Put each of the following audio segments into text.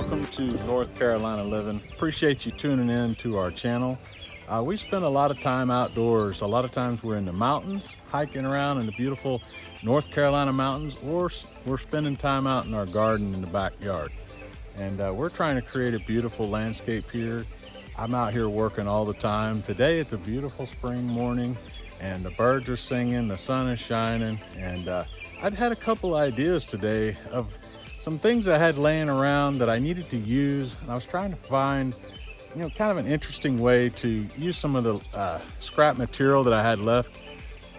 welcome to North Carolina Living. Appreciate you tuning in to our channel. We spend a lot of time outdoors. A lot of times we're in the mountains, hiking around in the beautiful North Carolina mountains, or we're spending time out in our garden in the backyard. And we're trying to create a beautiful landscape here. I'm out here working all the time. Today it's a beautiful spring morning and the birds are singing, the sun is shining, and I'd had a couple ideas today of some things I had laying around that I needed to use, and I was trying to find, kind of an interesting way to use some of the scrap material that I had left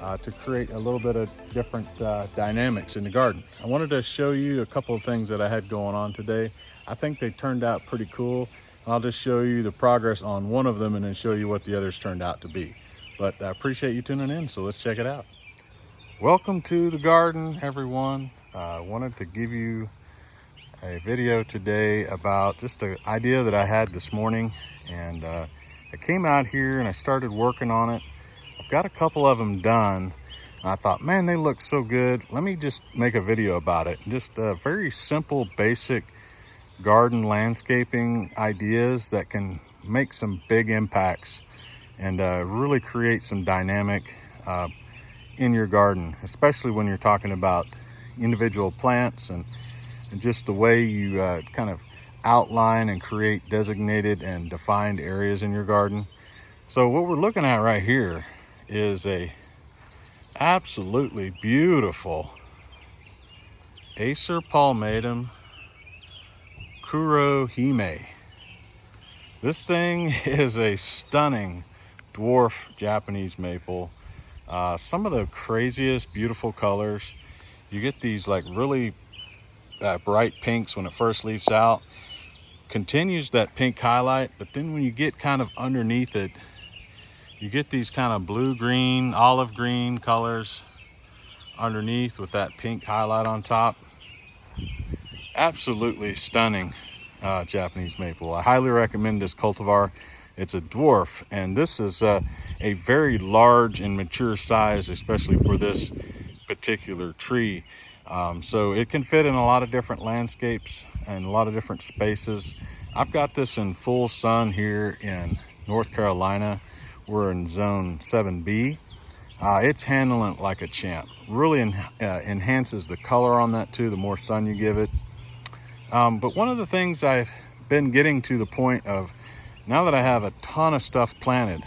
to create a little bit of different dynamics in the garden. I wanted to show you a couple of things that I had going on today. I think they turned out pretty cool. I'll just show you the progress on one of them and then show you what the others turned out to be. But I appreciate you tuning in, so let's check it out. Welcome to the garden, everyone. I wanted to give you a video today about just an idea that I had this morning, and I came out here and I started working on it. I've got a couple of them done, and I thought, man, they look so good. Let me just make a video about it. Just very simple, basic garden landscaping ideas that can make some big impacts and really create some dynamic in your garden, especially when you're talking about individual plants and just the way you kind of outline and create designated and defined areas in your garden. So what we're looking at right here is a absolutely beautiful Acer palmatum kurohime. This thing is a stunning dwarf Japanese maple. Some of the craziest beautiful colors. You get these like really bright pinks when it first leaves out, continues that pink highlight, but then when you get kind of underneath it, you get these kind of blue green, olive green colors underneath with that pink highlight on top. Absolutely stunning Japanese maple. I highly recommend this cultivar. It's a dwarf, and this is a very large and mature size, especially for this particular tree. So it can fit in a lot of different landscapes and a lot of different spaces. I've got this in full sun here in North Carolina. We're in zone 7B. It's handling it like a champ. Really enhances the color on that too, the more sun you give it. But one of the things I've been getting to the point of, now that I have a ton of stuff planted,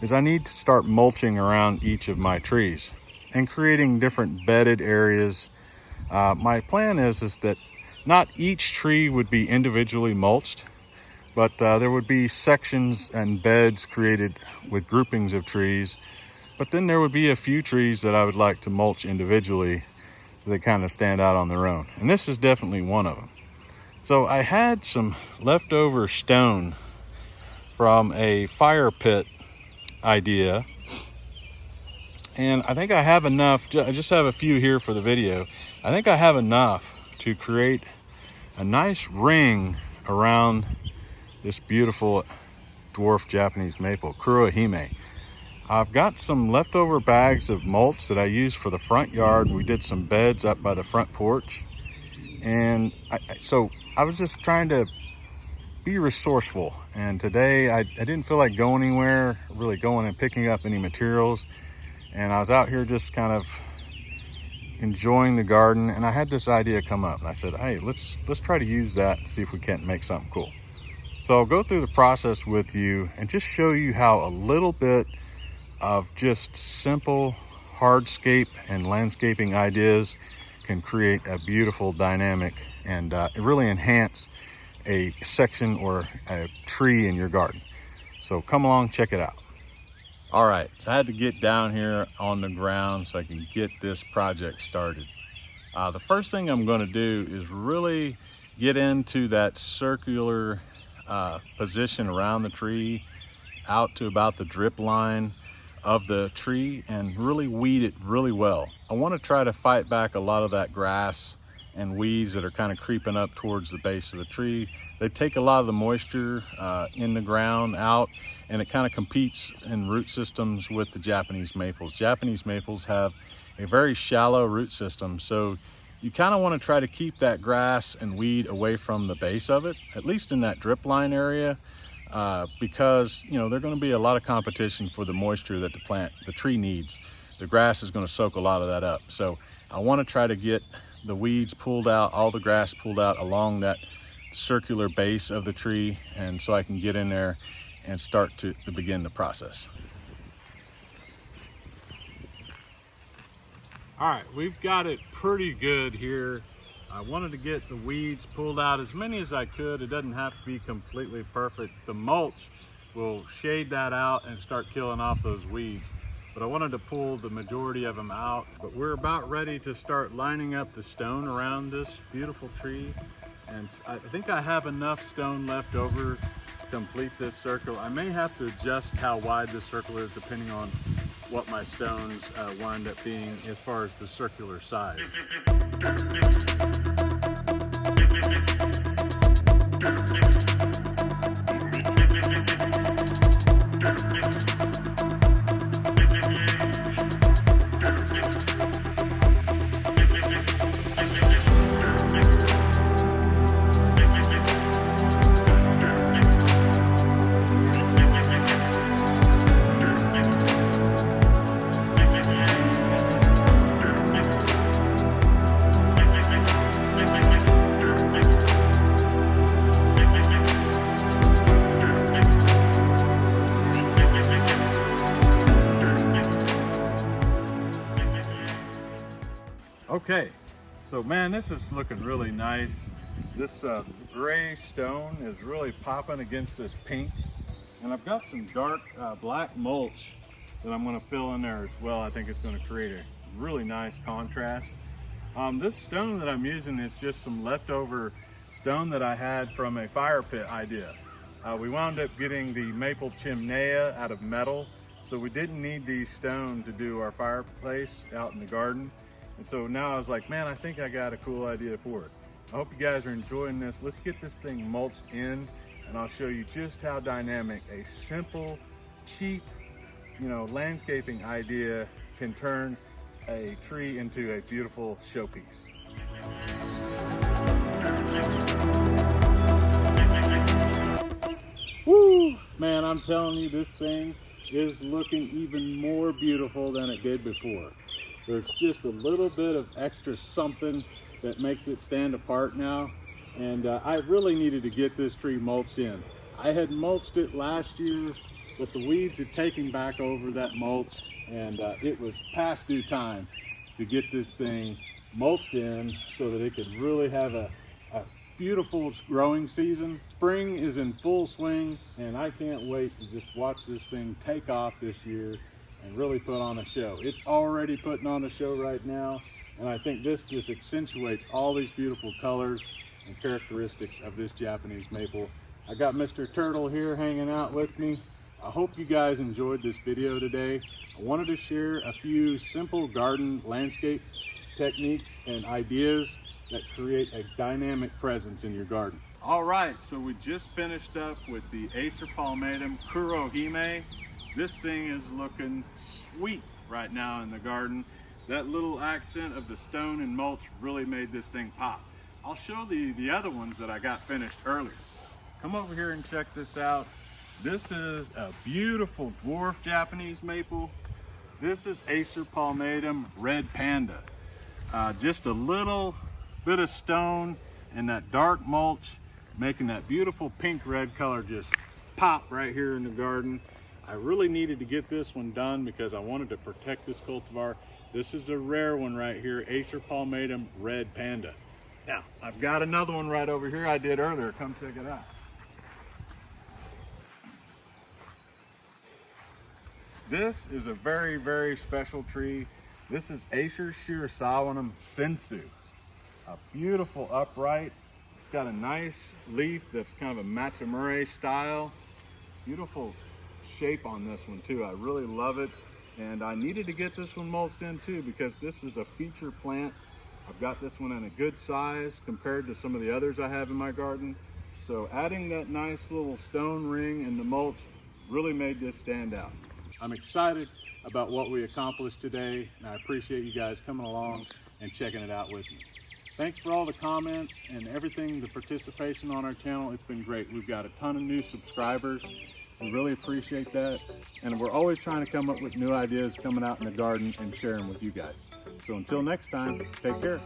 is I need to start mulching around each of my trees and creating different bedded areas. My plan is that not each tree would be individually mulched, but there would be sections and beds created with groupings of trees. But then there would be a few trees that I would like to mulch individually so they kind of stand out on their own. And this is definitely one of them. So I had some leftover stone from a fire pit idea, and I think I have enough. I just have a few here for the video. I think I have enough to create a nice ring around this beautiful dwarf Japanese maple, kurohime. I've got some leftover bags of mulch that I used for the front yard. We did some beds up by the front porch, and so I was just trying to be resourceful. And today I didn't feel like going anywhere, really going and picking up any materials. And I was out here just kind of enjoying the garden, and I had this idea come up, and I said, hey, let's try to use that and see if we can't make something cool. So I'll go through the process with you and just show you how a little bit of just simple hardscape and landscaping ideas can create a beautiful dynamic and really enhance a section or a tree in your garden. So come along, check it out. All right, so I had to get down here on the ground so I can get this project started. The first thing I'm going to do is really get into that circular position around the tree out to about the drip line of the tree and really weed it really well. I want to try to fight back a lot of that grass and weeds that are kind of creeping up towards the base of the tree. They take a lot of the moisture in the ground out, and it kind of competes in root systems with the Japanese maples. Japanese maples have a very shallow root system, so you kind of want to try to keep that grass and weed away from the base of it, at least in that drip line area, because you know there's going to be a lot of competition for the moisture that the tree needs. The grass is going to soak a lot of that up. So I want to try to get the weeds pulled out, all the grass pulled out along that circular base of the tree, and so I can get in there and start to begin the process. All right, we've got it pretty good here. I wanted to get the weeds pulled out as many as I could. It doesn't have to be completely perfect. The mulch will shade that out and start killing off those weeds. But I wanted to pull the majority of them out. But we're about ready to start lining up the stone around this beautiful tree. And I think I have enough stone left over to complete this circle. I may have to adjust how wide this circle is depending on what my stones wind up being as far as the circular size. Okay, so man, this is looking really nice. This gray stone is really popping against this pink. And I've got some dark black mulch that I'm gonna fill in there as well. I think it's gonna create a really nice contrast. This stone that I'm using is just some leftover stone that I had from a fire pit idea. We wound up getting the maple chimnea out of metal, so we didn't need these stone to do our fireplace out in the garden. And so now I was like, man, I think I got a cool idea for it. I hope you guys are enjoying this. Let's get this thing mulched in, and I'll show you just how dynamic a simple, cheap, landscaping idea can turn a tree into a beautiful showpiece. Woo! Man, I'm telling you, this thing is looking even more beautiful than it did before. There's just a little bit of extra something that makes it stand apart now. And I really needed to get this tree mulched in. I had mulched it last year, but the weeds had taken back over that mulch, and it was past due time to get this thing mulched in so that it could really have a beautiful growing season. Spring is in full swing, and I can't wait to just watch this thing take off this year and really put on a show. It's already putting on a show right now, and I think this just accentuates all these beautiful colors and characteristics of this Japanese maple. I got Mr. Turtle here hanging out with me. I hope you guys enjoyed this video today. I wanted to share a few simple garden landscape techniques and ideas that create a dynamic presence in your garden. All right, so we just finished up with the Acer palmatum Kurohime. This thing is looking sweet right now in the garden. That little accent of the stone and mulch really made this thing pop. I'll show the other ones that I got finished earlier. Come over here and check this out. This is a beautiful dwarf Japanese maple. This is Acer palmatum Red Panda. Just a little bit of stone and that dark mulch making that beautiful pink-red color just pop right here in the garden. I really needed to get this one done because I wanted to protect this cultivar. This is a rare one right here, Acer palmatum Red Panda. Now, I've got another one right over here I did earlier. Come check it out. This is a very, very special tree. This is Acer shirasawanum sensu. A beautiful upright. It's got a nice leaf that's kind of a matsumure style. Beautiful shape on this one too. I really love it, and I needed to get this one mulched in too because this is a feature plant. I've got this one in a good size compared to some of the others I have in my garden. So adding that nice little stone ring in the mulch really made this stand out. I'm excited about what we accomplished today, and I appreciate you guys coming along and checking it out with me. Thanks for all the comments and everything, the participation on our channel. It's been great. We've got a ton of new subscribers. We really appreciate that. And we're always trying to come up with new ideas coming out in the garden and sharing with you guys. So until next time, take care.